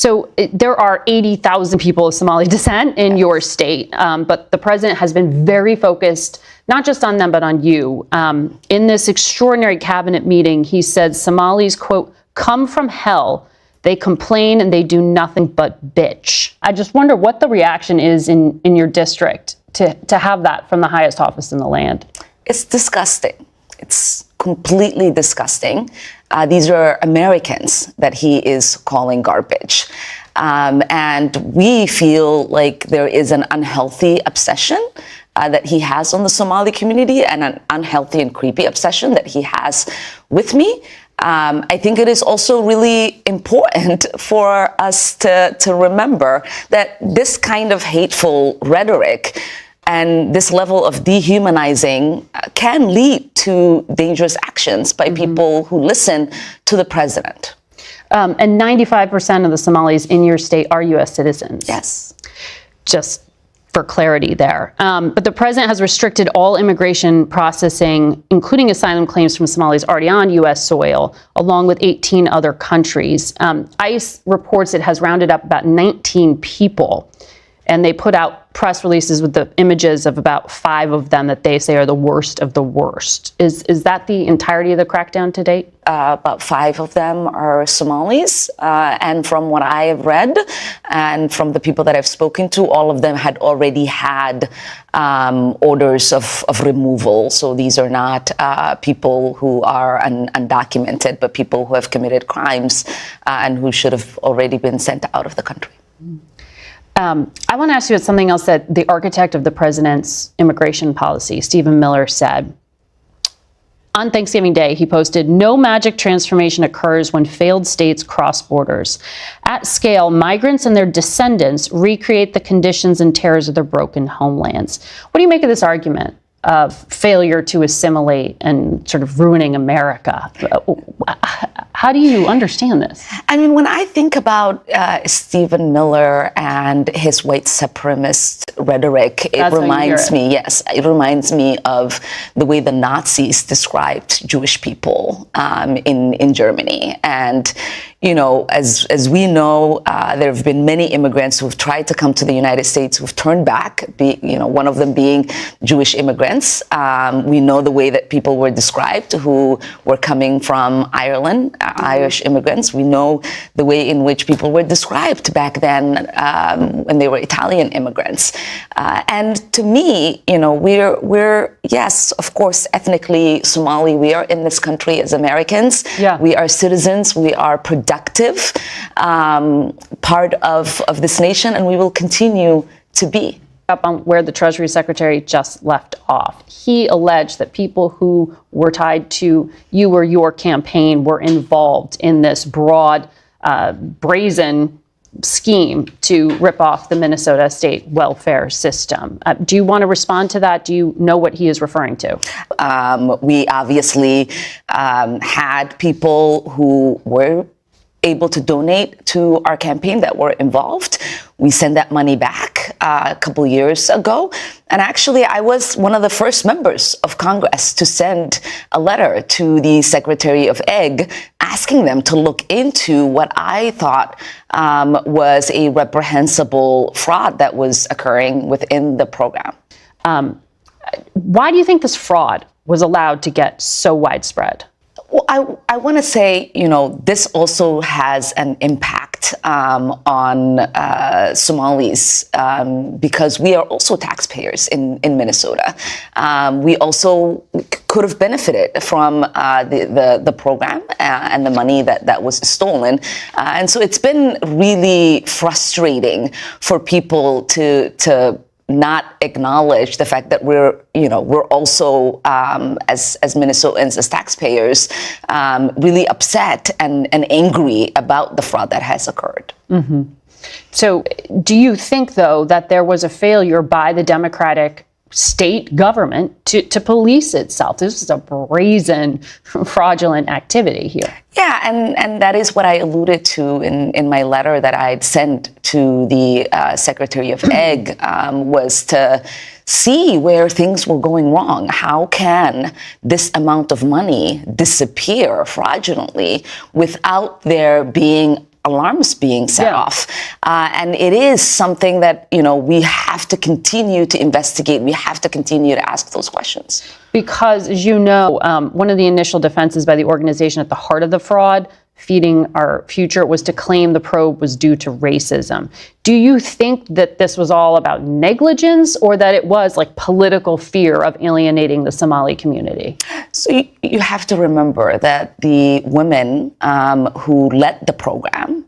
There are 80,000 people of Somali descent in your state, but the president has been very focused, not just on them, but on you. In this extraordinary cabinet meeting, he said Somalis, quote, come from hell. They complain and they do nothing but bitch. I just wonder what the reaction is in your district to have that from the highest office in the land. It's disgusting. It's completely disgusting. These are Americans that he is calling garbage. And we feel like there is an unhealthy obsession that he has on the Somali community, and an unhealthy and creepy obsession that he has with me. I think it is also really important for us to remember that this kind of hateful rhetoric and this level of dehumanizing can lead to dangerous actions by people who listen to the president. And 95% of the Somalis in your state are U.S. citizens. Yes. Just for clarity there. But the president has restricted all immigration processing, including asylum claims from Somalis already on U.S. soil, along with 18 other countries. ICE reports it has rounded up about 19 people, and they put out press releases with the images of about 5 of them that they say are the worst of the worst. Is that the entirety of the crackdown to date? About 5 of them are Somalis. And from what I have read and from the people that I've spoken to, all of them had already had orders of removal. So these are not people who are undocumented, but people who have committed crimes and who should have already been sent out of the country. I want to ask you about something else that the architect of the president's immigration policy, Stephen Miller, said. On Thanksgiving Day, he posted, "No magic transformation occurs when failed states cross borders. At scale, migrants and their descendants recreate the conditions and terrors of their broken homelands." What do you make of this argument of failure to assimilate and sort of ruining America? How do you understand this? I mean, when I think about Stephen Miller and his white supremacist rhetoric, it reminds me of the way the Nazis described Jewish people in Germany. And you know, as we know, there have been many immigrants who've tried to come to the United States who've turned back, one of them being Jewish immigrants. We know the way that people were described who were coming from Ireland, Irish immigrants. We know the way in which people were described back then when they were Italian immigrants. And to me, you know, we're yes, of course, ethnically Somali. We are in this country as Americans. Yeah. We are citizens. We are productive part of this nation, and we will continue to be. Up on where the Treasury Secretary just left off, he alleged that people who were tied to you or your campaign were involved in this broad, brazen scheme to rip off the Minnesota state welfare system. Do you want to respond to that? Do you know what he is referring to? We obviously had people who were able to donate to our campaign that were involved. We sent that money back a couple years ago. And actually, I was one of the first members of Congress to send a letter to the Secretary of Eg asking them to look into what I thought was a reprehensible fraud that was occurring within the program. Why do you think this fraud was allowed to get so widespread? Well, I want to say, you know, this also has an impact on Somalis because we are also taxpayers in Minnesota. We also could have benefited from the program and the money that was stolen. And so it's been really frustrating for people to not acknowledge the fact that we're also as Minnesotans, as taxpayers, really upset and angry about the fraud that has occurred. Mm-hmm. So do you think, though, that there was a failure by the Democratic state government to police itself? This is a brazen, fraudulent activity here. Yeah, and that is what I alluded to in my letter that I'd sent to the Secretary of Eg, was to see where things were going wrong. How can this amount of money disappear fraudulently without there being alarms being set off. And it is something that, we have to continue to investigate. We have to continue to ask those questions. Because, as you know, one of the initial defenses by the organization at the heart of the fraud, Feeding Our Future, was to claim the probe was due to racism. Do you think that this was all about negligence, or that it was like political fear of alienating the Somali community? So you have to remember that the woman who led the program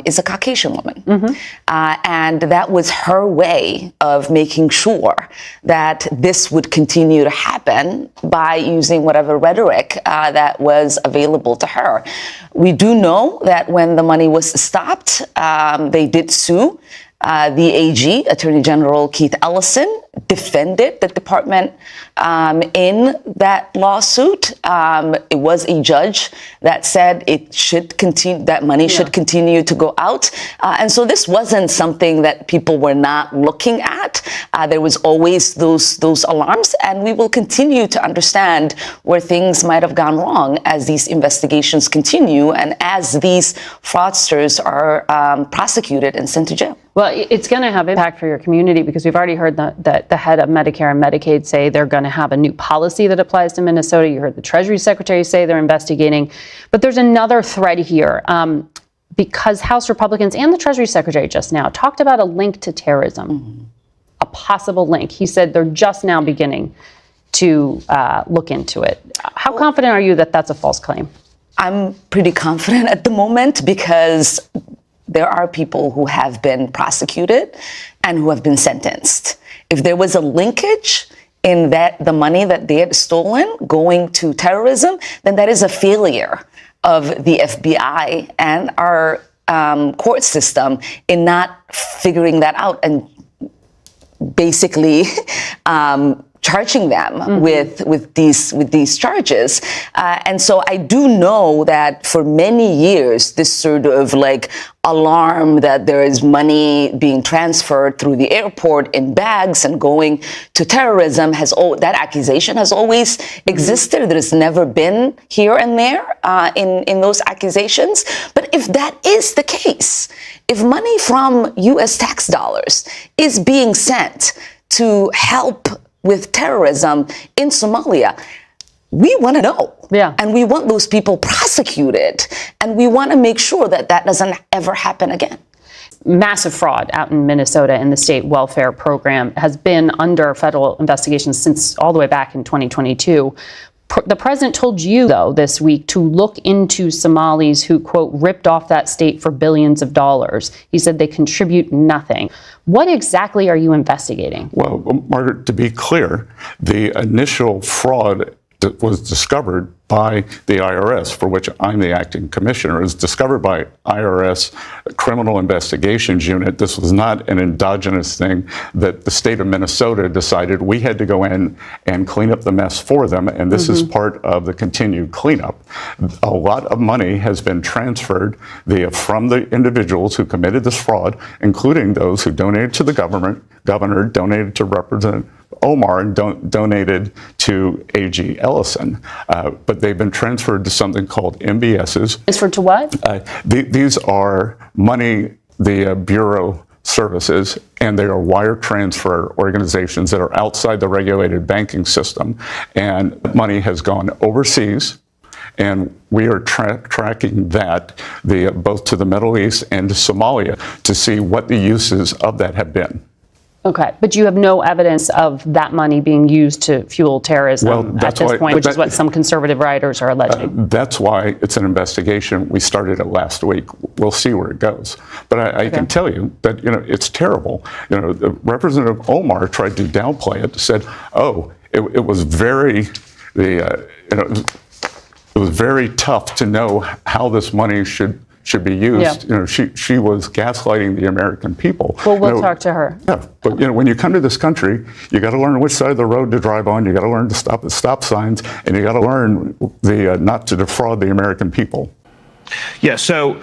is a Caucasian woman. And that was her way of making sure that this would continue to happen by using whatever rhetoric that was available to her. We do know that when the money was stopped, they did sue. The AG, Attorney General Keith Ellison, defended the department in that lawsuit. It was a judge that said it should continue, that money should continue to go out. And so this wasn't something that people were not looking at. There was always those alarms, and we will continue to understand where things might have gone wrong as these investigations continue and as these fraudsters are prosecuted and sent to jail. Well, it's going to have impact for your community, because we've already heard that the head of Medicare and Medicaid say they're going to have a new policy that applies to Minnesota. You heard the Treasury Secretary say they're investigating. But there's another thread here, because House Republicans and the Treasury Secretary just now talked about a link to terrorism, a possible link. He said they're just now beginning to look into it. How confident are you that that's a false claim? I'm pretty confident at the moment, because there are people who have been prosecuted and who have been sentenced. If there was a linkage in that the money that they had stolen going to terrorism, then that is a failure of the FBI and our court system in not figuring that out and basically charging them with these charges. And so I do know that for many years, this sort of like alarm that there is money being transferred through the airport in bags and going to terrorism that accusation has always existed. There's never been here and there in those accusations. But if that is the case, if money from U.S. tax dollars is being sent to help with terrorism in Somalia, we want to know. And we want those people prosecuted. And we want to make sure that that doesn't ever happen again. Massive fraud out in Minnesota in the state welfare program has been under federal investigation since all the way back in 2022. The president told you, though, this week to look into Somalis who, quote, ripped off that state for billions of dollars. He said they contribute nothing. What exactly are you investigating? Well, Margaret, to be clear, the initial fraud that was discovered by the IRS, for which I'm the acting commissioner, is discovered by IRS Criminal Investigations Unit. This was not an endogenous thing that the state of Minnesota decided we had to go in and clean up the mess for them, and this is part of the continued cleanup. A lot of money has been transferred from the individuals who committed this fraud, including those who donated to the governor, donated to Representative Omar, and donated to AG Ellison. But they've been transferred to something called MBSs. Transferred to what? These are money, the Bureau services, and they are wire transfer organizations that are outside the regulated banking system. And money has gone overseas. And we are tracking that both to the Middle East and to Somalia to see what the uses of that have been. Okay, but you have no evidence of that money being used to fuel terrorism at this point, which is what some conservative writers are alleging. That's why it's an investigation. We started it last week. We'll see where it goes. But I can tell you that, it's terrible. Representative Omar tried to downplay it, said, oh, it was very, it was very tough to know how this money should be used. She was gaslighting the American people. Well, we'll talk to her. Yeah, but when you come to this country, you got to learn which side of the road to drive on. You got to learn to stop at stop signs, and you got to learn not to defraud the American people. Yeah. So,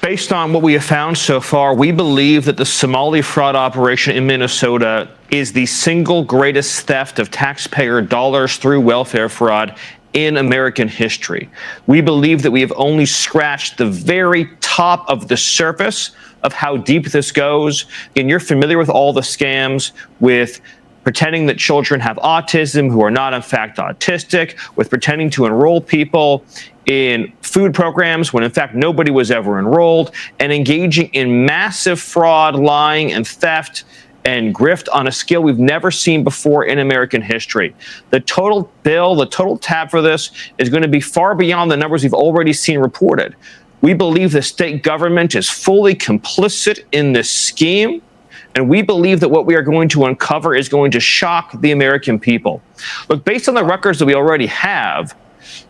based on what we have found so far, we believe that the Somali fraud operation in Minnesota is the single greatest theft of taxpayer dollars through welfare fraud in American history. We believe that we have only scratched the very top top of the surface of how deep this goes. And you're familiar with all the scams with pretending that children have autism who are not in fact autistic, with pretending to enroll people in food programs when in fact nobody was ever enrolled, and engaging in massive fraud, lying, and theft and grift on a scale we've never seen before in American history. The total bill, the total tab for this is going to be far beyond the numbers we've already seen reported. We believe the state government is fully complicit in this scheme, and we believe that what we are going to uncover is going to shock the American people. Look, based on the records that we already have,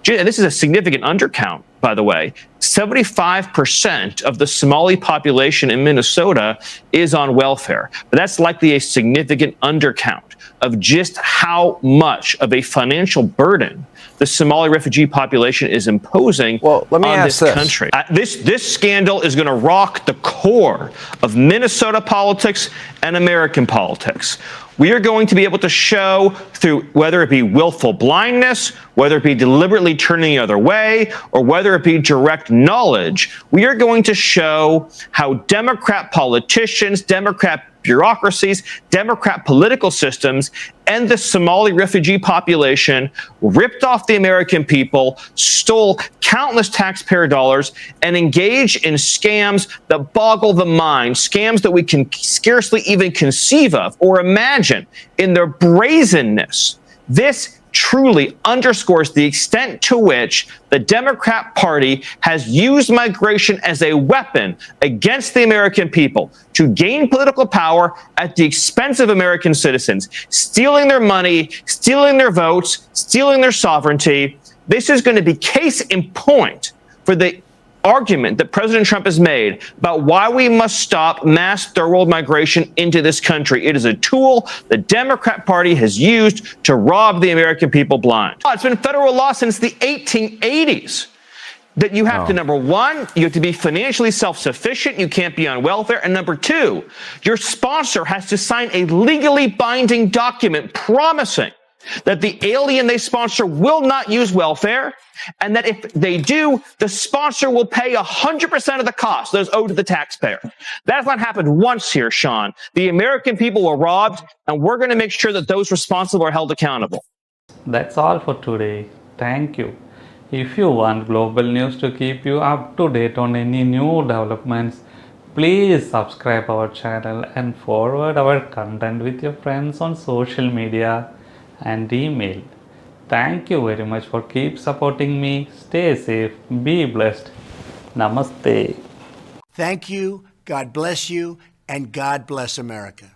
and this is a significant undercount, by the way, 75% of the Somali population in Minnesota is on welfare. But that's likely a significant undercount of just how much of a financial burden the Somali refugee population is imposing on this country. This scandal is going to rock the core of Minnesota politics and American politics. We are going to be able to show through whether it be willful blindness, whether it be deliberately turning the other way, or whether it be direct knowledge, we are going to show how Democrat politicians, Democrat bureaucracies, Democrat political systems, and the Somali refugee population ripped off the American people, stole countless taxpayer dollars, and engaged in scams that boggle the mind, scams that we can scarcely even conceive of or imagine in their brazenness. This truly underscores the extent to which the Democrat Party has used migration as a weapon against the American people to gain political power at the expense of American citizens, stealing their money, stealing their votes, stealing their sovereignty. This is going to be case in point for the argument that President Trump has made about why we must stop mass third-world migration into this country. It is a tool the Democrat Party has used to rob the American people blind. It's been federal law since the 1880s that you have to, number one, you have to be financially self-sufficient. You can't be on welfare. And number two, your sponsor has to sign a legally binding document promising that the alien they sponsor will not use welfare, and that if they do, the sponsor will pay 100% of the cost that is owed to the taxpayer. That has not happened once here, Sean. The American people were robbed, and we're going to make sure that those responsible are held accountable. That's all for today. Thank you. If you want global news to keep you up to date on any new developments, please subscribe our channel and forward our content with your friends on social media and email. Thank you very much for keep supporting me. Stay safe, be blessed. Namaste. Thank you, God bless you, and God bless America.